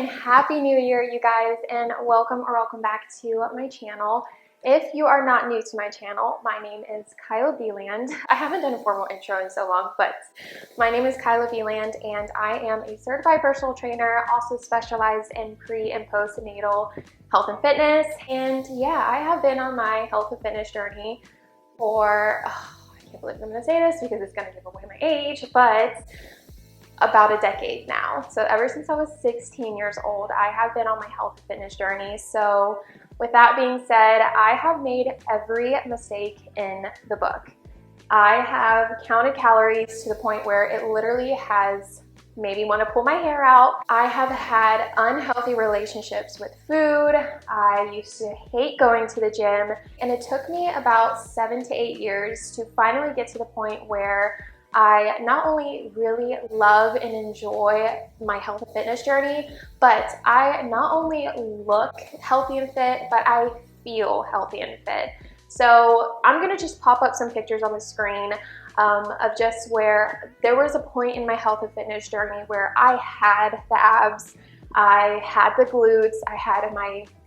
and Happy New Year, you guys, and welcome back to my channel. If you are not new to my channel, my name is Kyla Beland. I haven't done a formal intro in so long, but my name is Kyla Beland, and I am a certified personal trainer, also specialized in pre and postnatal health and fitness. And yeah, I have been on my health and fitness journey for, I can't believe I'm gonna say this because it's gonna give away my age, but about a decade now. So ever since I was 16 years old, I have been on my health and fitness journey. So with that being said, I have made every mistake in the book. I have counted calories to the point where it literally has made me want to pull my hair out. I have had unhealthy relationships with food. I used to hate going to the gym, and it took me about 7 to 8 years to finally get to the point where I not only really love and enjoy my health and fitness journey, but I not only look healthy and fit, but I feel healthy and fit. So I'm gonna just pop up some pictures on the screen of just where there was a point in my health and fitness journey where I had the abs, I had the glutes, I had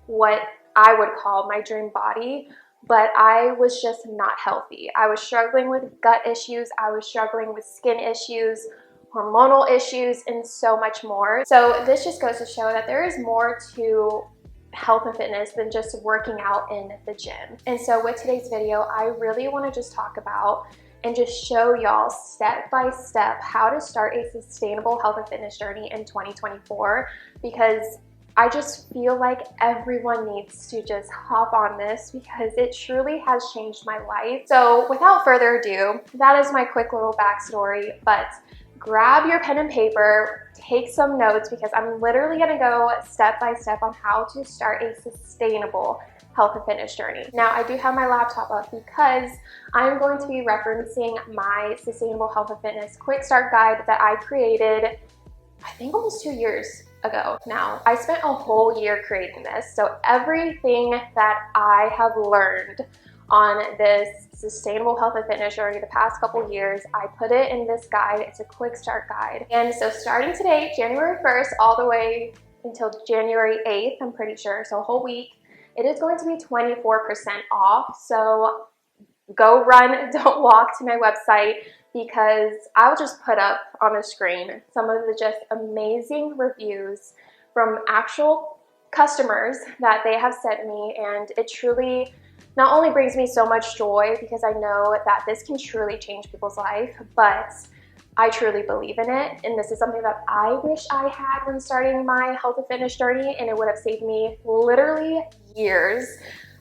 what I would call my dream body, but I was just not healthy. I was struggling with gut issues, I was struggling with skin issues, hormonal issues, and so much more. So this just goes to show that there is more to health and fitness than just working out in the gym. And so with today's video, I really want to just talk about and just show y'all step by step how to start a sustainable health and fitness journey in 2024, because I just feel like everyone needs to just hop on this because it truly has changed my life. So without further ado, that is my quick little backstory, but grab your pen and paper, take some notes, because I'm literally gonna go step by step on how to start a sustainable health and fitness journey. Now, I do have my laptop up because I'm going to be referencing my sustainable health and fitness quick start guide that I created, I think almost 2 years ago now. I spent a whole year creating this, so everything that I have learned on this sustainable health and fitness journey the past couple years, I put it in this guide. It's a quick start guide. And so starting today, January 1st, all the way until January 8th, I'm pretty sure, so a whole week, it is going to be 24% off. So go run, don't walk to my website, because I'll just put up on the screen some of the just amazing reviews from actual customers that they have sent me, and it truly not only brings me so much joy because I know that this can truly change people's life, but I truly believe in it, and this is something that I wish I had when starting my health and fitness journey, and it would have saved me literally years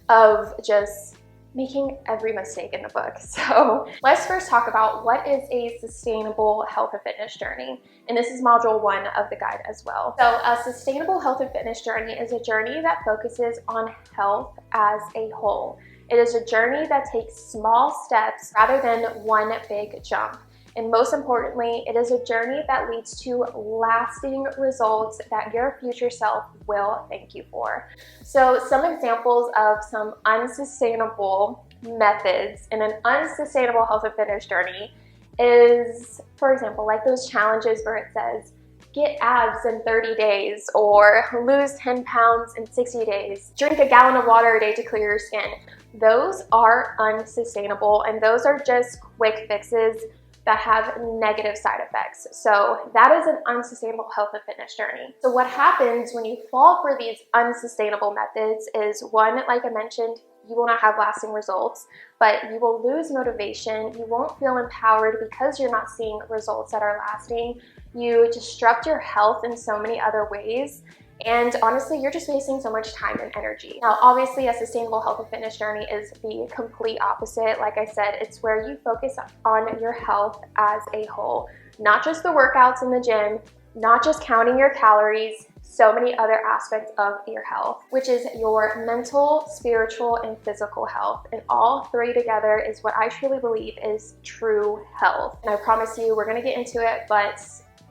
of just making every mistake in the book. So let's first talk about what is a sustainable health and fitness journey. And this is module 1 of the guide as well. So a sustainable health and fitness journey is a journey that focuses on health as a whole. It is a journey that takes small steps rather than one big jump. And most importantly, it is a journey that leads to lasting results that your future self will thank you for. So some examples of some unsustainable methods in an unsustainable health and fitness journey is, for example, like those challenges where it says, get abs in 30 days, or lose 10 pounds in 60 days, drink a gallon of water a day to clear your skin. Those are unsustainable, and those are just quick fixes that have negative side effects. So that is an unsustainable health and fitness journey. So what happens when you fall for these unsustainable methods is, one, like I mentioned, you will not have lasting results, but you will lose motivation. You won't feel empowered because you're not seeing results that are lasting. You disrupt your health in so many other ways. And honestly, you're just wasting so much time and energy. Now, obviously, a sustainable health and fitness journey is the complete opposite. Like I said, it's where you focus on your health as a whole, not just the workouts in the gym, not just counting your calories, so many other aspects of your health, which is your mental, spiritual, and physical health. And all three together is what I truly believe is true health. And I promise you, we're gonna get into it, but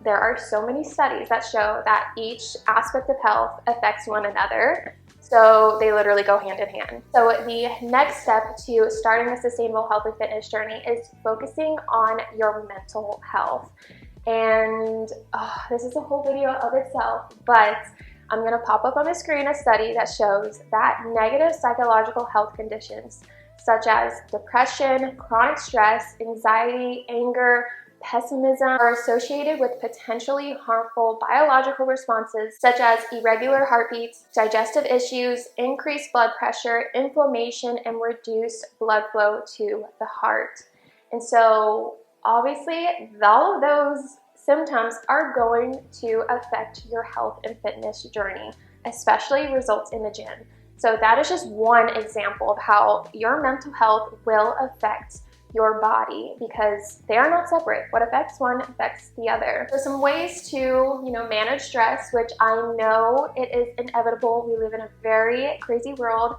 there are so many studies that show that each aspect of health affects one another. So they literally go hand in hand. So the next step to starting a sustainable health and fitness journey is focusing on your mental health. And this is a whole video of itself, but I'm going to pop up on the screen a study that shows that negative psychological health conditions such as depression, chronic stress, anxiety, anger, pessimism are associated with potentially harmful biological responses such as irregular heartbeats, digestive issues, increased blood pressure, inflammation, and reduced blood flow to the heart. And so obviously all of those symptoms are going to affect your health and fitness journey, especially results in the gym. So that is just one example of how your mental health will affect your body, because they are not separate. What affects one affects the other. So some ways to, manage stress, which I know it is inevitable. We live in a very crazy world.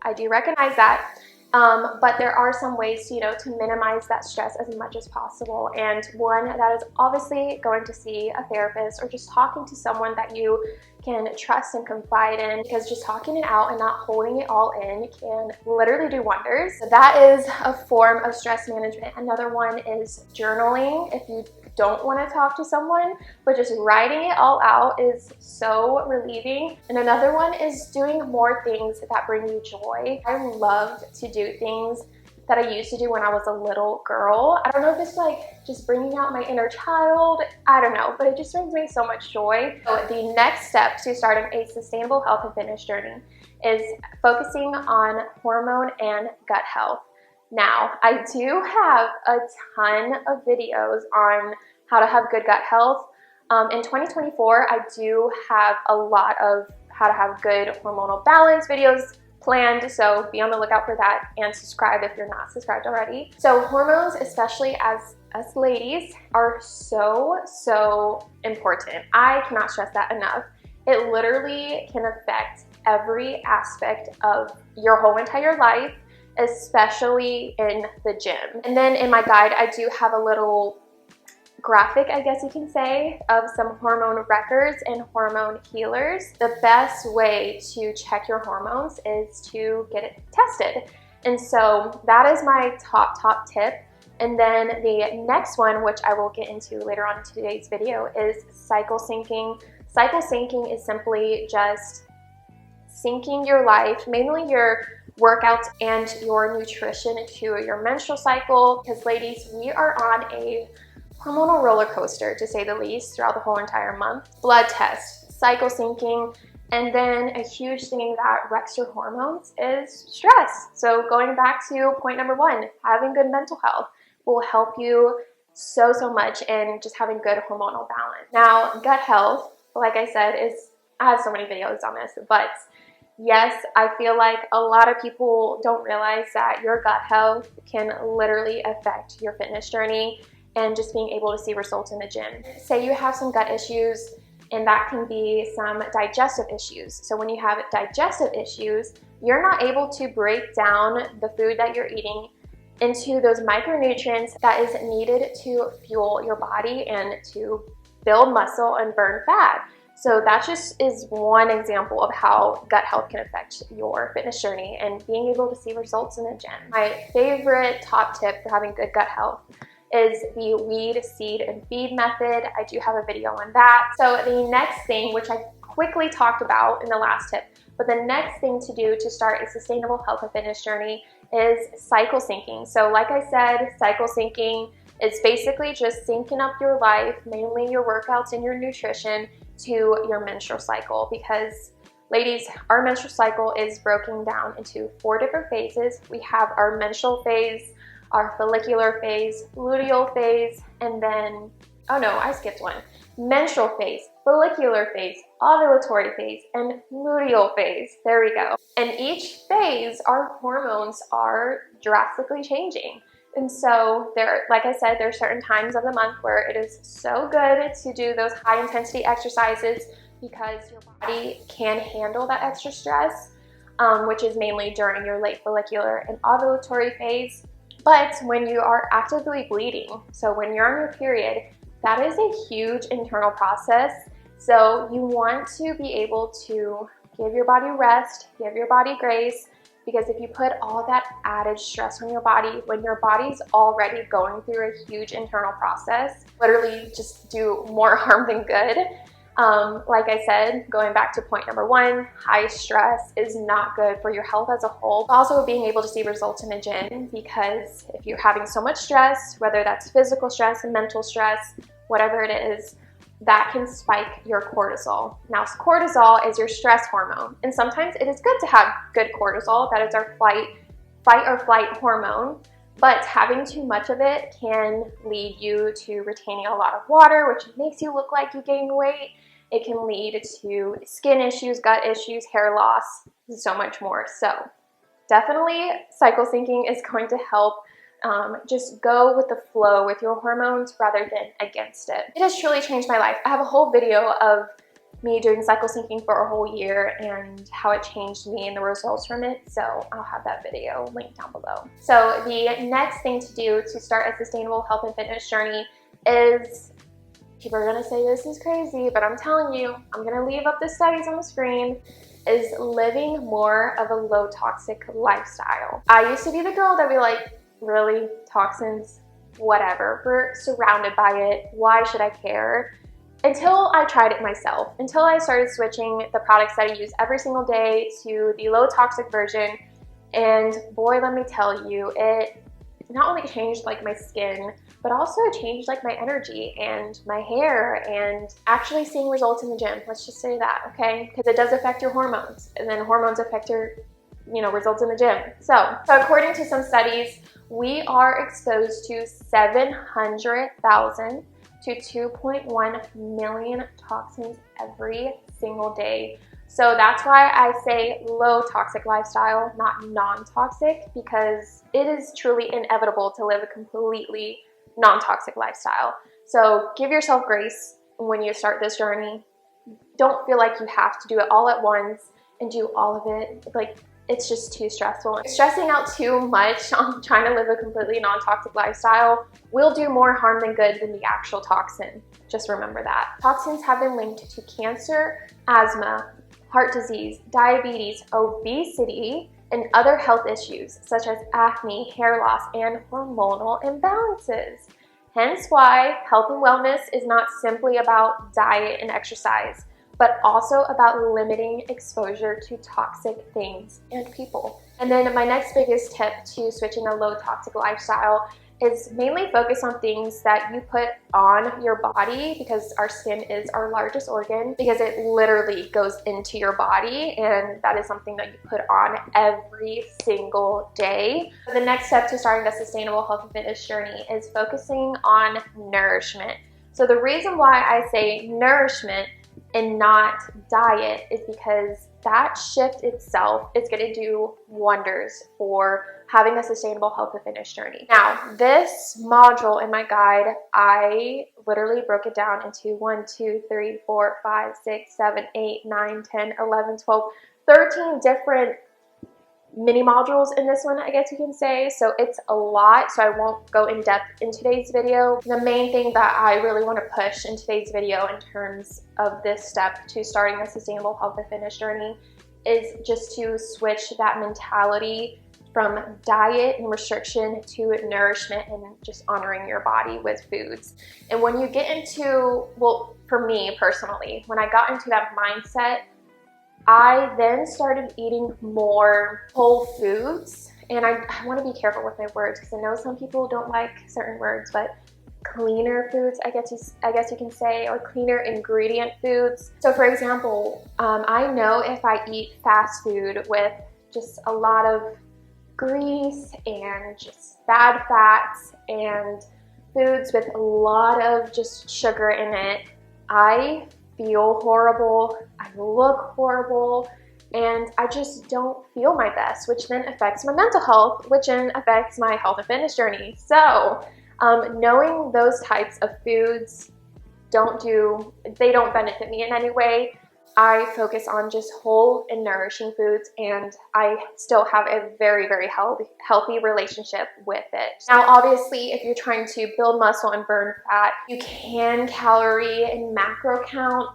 I do recognize that. But there are some ways, to minimize that stress as much as possible. And one that is obviously going to see a therapist or just talking to someone that you can trust and confide in, because just talking it out and not holding it all in can literally do wonders. So that is a form of stress management. Another one is journaling. If you don't want to talk to someone, but just writing it all out is so relieving. And another one is doing more things that bring you joy. I love to do things that I used to do when I was a little girl. I don't know if it's like just bringing out my inner child, I don't know, but it just brings me so much joy. So the next step to starting a sustainable health and fitness journey is focusing on hormone and gut health. Now, I do have a ton of videos on how to have good gut health. In 2024, I do have a lot of how to have good hormonal balance videos planned, so be on the lookout for that and subscribe if you're not subscribed already. So hormones, especially as us ladies, are so important. I cannot stress that enough. It literally can affect every aspect of your whole entire life, especially in the gym. And then in my guide, I do have a little graphic, I guess you can say, of some hormone records and hormone healers. The best way to check your hormones is to get it tested. And so that is my top tip. And then the next one, which I will get into later on in today's video, is cycle syncing. Cycle syncing is simply just syncing your life, mainly your workouts and your nutrition, to your menstrual cycle, because ladies, we are on a hormonal roller coaster, to say the least, throughout the whole entire month. Blood tests, cycle syncing, and then a huge thing that wrecks your hormones is stress. So going back to point number one, having good mental health will help you so much in just having good hormonal balance. Now, gut health, like I said, I have so many videos on this, but yes, I feel like a lot of people don't realize that your gut health can literally affect your fitness journey and just being able to see results in the gym. Say you have some gut issues, and that can be some digestive issues. So when you have digestive issues, you're not able to break down the food that you're eating into those micronutrients that is needed to fuel your body and to build muscle and burn fat. So that just is one example of how gut health can affect your fitness journey and being able to see results in the gym. My favorite top tip for having good gut health is the weed, seed, and feed method. I do have a video on that. So the next thing, which I quickly talked about in the last tip, but the next thing to do to start a sustainable health and fitness journey is cycle syncing. So like I said, cycle syncing is basically just syncing up your life, mainly your workouts and your nutrition, to your menstrual cycle, because ladies, our menstrual cycle is broken down into 4 different phases. We have our menstrual phase, our follicular phase, luteal phase, and then, oh no, I skipped one. Menstrual phase, follicular phase, ovulatory phase, and luteal phase. There we go. And each phase, our hormones are drastically changing. And so like I said, there are certain times of the month where it is so good to do those high intensity exercises because your body can handle that extra stress, which is mainly during your late follicular and ovulatory phase. But when you are actively bleeding, so when you're on your period, that is a huge internal process. So you want to be able to give your body rest, give your body grace, because if you put all that added stress on your body when your body's already going through a huge internal process, literally just do more harm than good. Like I said, going back to point number one, high stress is not good for your health as a whole. Also, being able to see results in the gym, because if you're having so much stress, whether that's physical stress, mental stress, whatever it is, that can spike your cortisol. Now, cortisol is your stress hormone, and sometimes it is good to have good cortisol. That is our fight or flight hormone. But having too much of it can lead you to retaining a lot of water, which makes you look like you gained weight. It can lead to skin issues, gut issues, hair loss, and so much more. So definitely cycle syncing is going to help. Just go with the flow with your hormones rather than against it. It has truly changed my life. I have a whole video of me doing cycle syncing for a whole year and how it changed me and the results from it. So I'll have that video linked down below. So the next thing to do to start a sustainable health and fitness journey is, people are gonna say this is crazy, but I'm telling you, I'm gonna leave up the studies on the screen, is living more of a low toxic lifestyle. I used to be the girl that would be like, really, toxins, whatever, we're surrounded by it, why should I care? Until I tried it myself, until I started switching the products that I use every single day to the low toxic version. And boy, let me tell you, it not only changed like my skin, but also changed like my energy and my hair, and actually seeing results in the gym. Let's just say that, okay? Because it does affect your hormones, and then hormones affect your, results in the gym. So according to some studies, we are exposed to 700,000 to 2.1 million toxins every single day. So that's why I say low toxic lifestyle, not non-toxic, because it is truly inevitable to live a completely non-toxic lifestyle. So give yourself grace when you start this journey. Don't feel like you have to do it all at once and do all of it. Like, it's just too stressful. Stressing out too much on trying to live a completely non-toxic lifestyle will do more harm than good than the actual toxin. Just remember that. Toxins have been linked to cancer, asthma, heart disease, diabetes, obesity, and other health issues such as acne, hair loss, and hormonal imbalances. Hence why health and wellness is not simply about diet and exercise, but also about limiting exposure to toxic things and people. And then my next biggest tip to switching a low toxic lifestyle is mainly focus on things that you put on your body, because our skin is our largest organ, because it literally goes into your body, and that is something that you put on every single day. The next step to starting a sustainable health and fitness journey is focusing on nourishment. So the reason why I say nourishment and not diet is because that shift itself is going to do wonders for having a sustainable health and fitness journey. Now, this module in my guide, I literally broke it down into 1, 2, 3, 4, 5, 6, 7, 8, 9, 10, 11, 12, 13 different mini modules in this one, I guess you can say. So it's a lot, so I won't go in depth in today's video. The main thing that I really want to push in today's video in terms of this step to starting a sustainable health and fitness journey is just to switch that mentality from diet and restriction to nourishment and just honoring your body with foods. And when you get into, well, for me personally, when I got into that mindset, I then started eating more whole foods. And I want to be careful with my words, because I know some people don't like certain words, but cleaner foods, I guess you can say, or cleaner ingredient foods. So for example, I know if I eat fast food with just a lot of grease and just bad fats and foods with a lot of just sugar in it, I feel horrible, I look horrible, and I just don't feel my best, which then affects my mental health, which then affects my health and fitness journey. So knowing those types of foods they don't benefit me in any way. I focus on just whole and nourishing foods, and I still have a very, very healthy relationship with it. Now, obviously, if you're trying to build muscle and burn fat, you can calorie and macro count,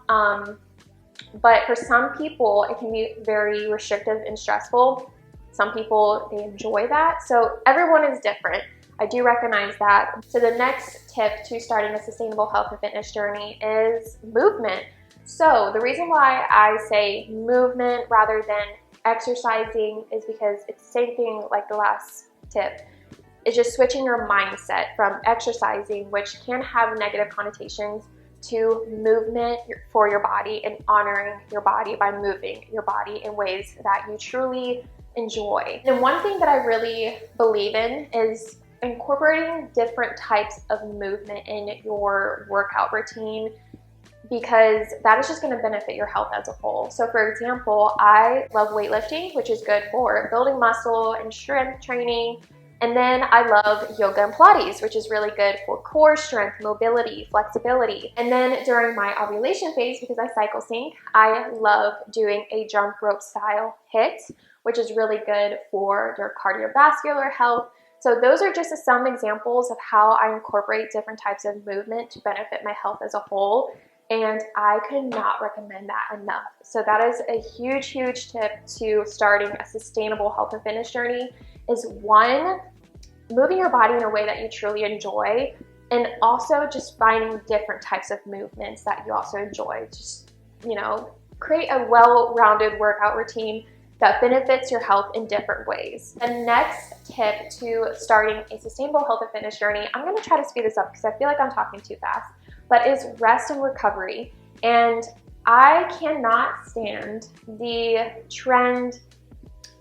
but for some people, it can be very restrictive and stressful. Some people, they enjoy that. So everyone is different. I do recognize that. So the next tip to starting a sustainable health and fitness journey is movement. So the reason why I say movement rather than exercising is because it's the same thing like the last tip. It's just switching your mindset from exercising, which can have negative connotations, to movement for your body and honoring your body by moving your body in ways that you truly enjoy. And one thing that I really believe in is incorporating different types of movement in your workout routine, because that is just going to benefit your health as a whole. So for example, I love weightlifting, which is good for building muscle and strength training. And then I love yoga and Pilates, which is really good for core strength, mobility, flexibility. And then during my ovulation phase, because I cycle sync, I love doing a jump rope style HIIT, which is really good for your cardiovascular health. So those are just some examples of how I incorporate different types of movement to benefit my health as a whole. And I could not recommend that enough. So that is a huge, huge tip to starting a sustainable health and fitness journey is one, moving your body in a way that you truly enjoy, and also just finding different types of movements that you also enjoy. Just, create a well-rounded workout routine that benefits your health in different ways. The next tip to starting a sustainable health and fitness journey, I'm gonna try to speed this up because I feel like I'm talking too fast, but is rest and recovery. And I cannot stand the trend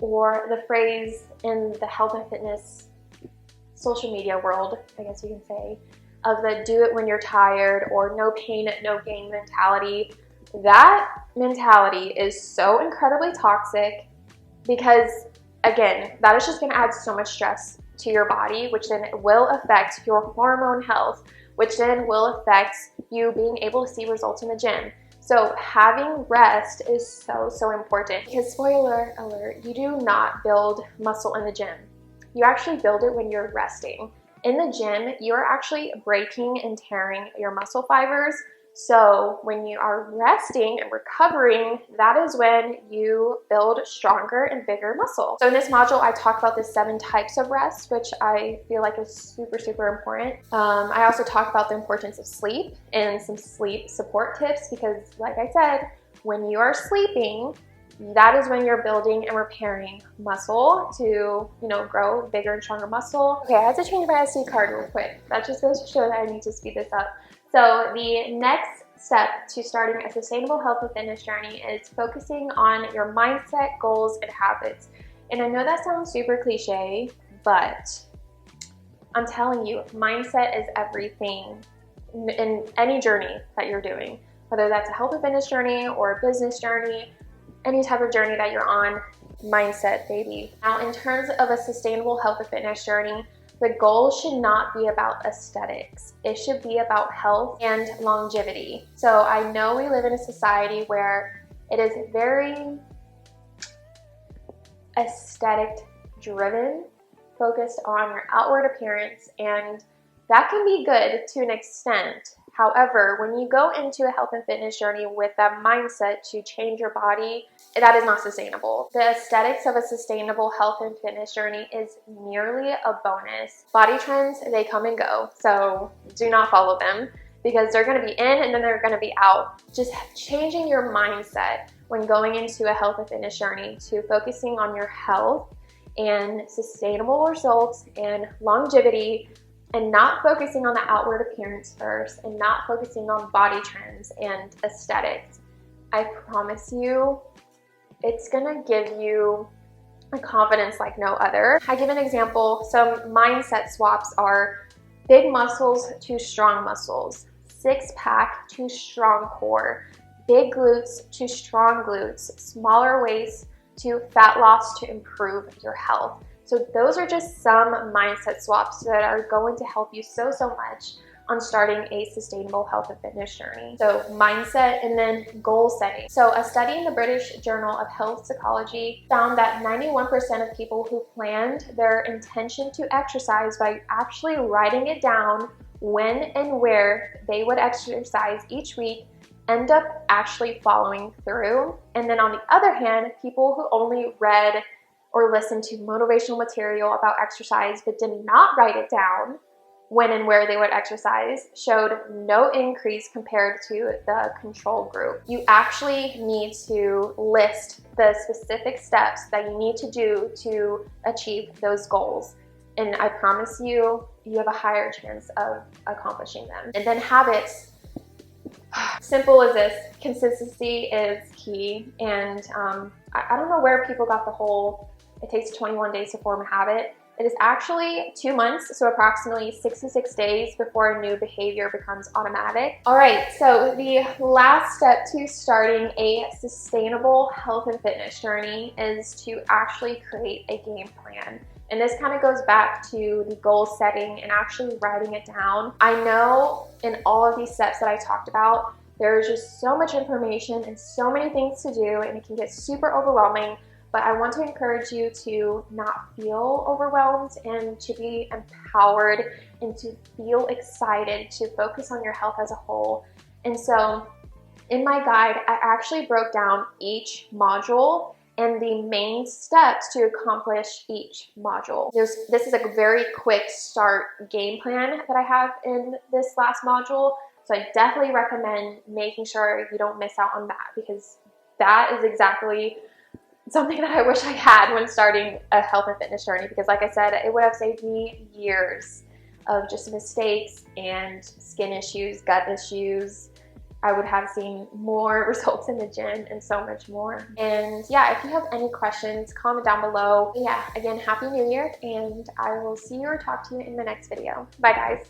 or the phrase in the health and fitness social media world, I guess you can say, of the do it when you're tired or no pain, no gain mentality. That mentality is so incredibly toxic because, again, that is just going to add so much stress to your body, which then will affect your hormone health, which then will affect you being able to see results in the gym. So having rest is so, so important, because spoiler alert, you do not build muscle in the gym. You actually build it when you're resting. In the gym, you're actually breaking and tearing your muscle fibers. So when you are resting and recovering, that is when you build stronger and bigger muscle. So in this module, I talk about the 7 types of rest, which I feel like is super, super important. I also talk about the importance of sleep and some sleep support tips, because like I said, when you are sleeping, that is when you're building and repairing muscle to, grow bigger and stronger muscle. Okay, I had to change my SD card real quick. That just goes to show that I need to speed this up. So the next step to starting a sustainable health and fitness journey is focusing on your mindset, goals, and habits. And I know that sounds super cliche, but I'm telling you, mindset is everything in any journey that you're doing, whether that's a health and fitness journey or a business journey, any type of journey that you're on, mindset, baby. Now, in terms of a sustainable health and fitness journey, the goal should not be about aesthetics. It should be about health and longevity. So I know we live in a society where it is very aesthetic driven, focused on your outward appearance, and that can be good to an extent. However, when you go into a health and fitness journey with that mindset to change your body, that is not sustainable. The aesthetics of a sustainable health and fitness journey is merely a bonus. Body trends, they come and go, so do not follow them, because they're going to be in and then they're going to be out. Just changing your mindset when going into a health and fitness journey to focusing on your health and sustainable results and longevity, and not focusing on the outward appearance first, and not focusing on body trends and aesthetics. I promise you, it's gonna give you a confidence like no other. I give an example. Some mindset swaps are big muscles to strong muscles, 6-pack to strong core, big glutes to strong glutes, smaller waist to fat loss to improve your health. So those are just some mindset swaps that are going to help you so, so much on starting a sustainable health and fitness journey. So mindset, and then goal setting. So a study in the British Journal of Health Psychology found that 91% of people who planned their intention to exercise by actually writing it down when and where they would exercise each week end up actually following through. And then on the other hand, people who only read or listened to motivational material about exercise but did not write it down when and where they would exercise showed no increase compared to the control group. You actually need to list the specific steps that you need to do to achieve those goals. And I promise you, you have a higher chance of accomplishing them. And then habits. Simple as this, consistency is key. And I don't know where people got the whole, it takes 21 days to form a habit. It is actually 2 months, so approximately 66 days before a new behavior becomes automatic. All right, so the last step to starting a sustainable health and fitness journey is to actually create a game plan. And this kind of goes back to the goal setting and actually writing it down. I know in all of these steps that I talked about, there's just so much information and so many things to do, and it can get super overwhelming. But I want to encourage you to not feel overwhelmed and to be empowered and to feel excited to focus on your health as a whole. And so in my guide, I actually broke down each module and the main steps to accomplish each module. This is a very quick start game plan that I have in this last module. So I definitely recommend making sure you don't miss out on that, because that is exactly something that I wish I had when starting a health and fitness journey, because like I said, it would have saved me years of just mistakes and skin issues, gut issues. I would have seen more results in the gym and so much more. And yeah, if you have any questions, comment down below. Yeah, again, Happy New Year, and I will see you or talk to you in the next video. Bye guys.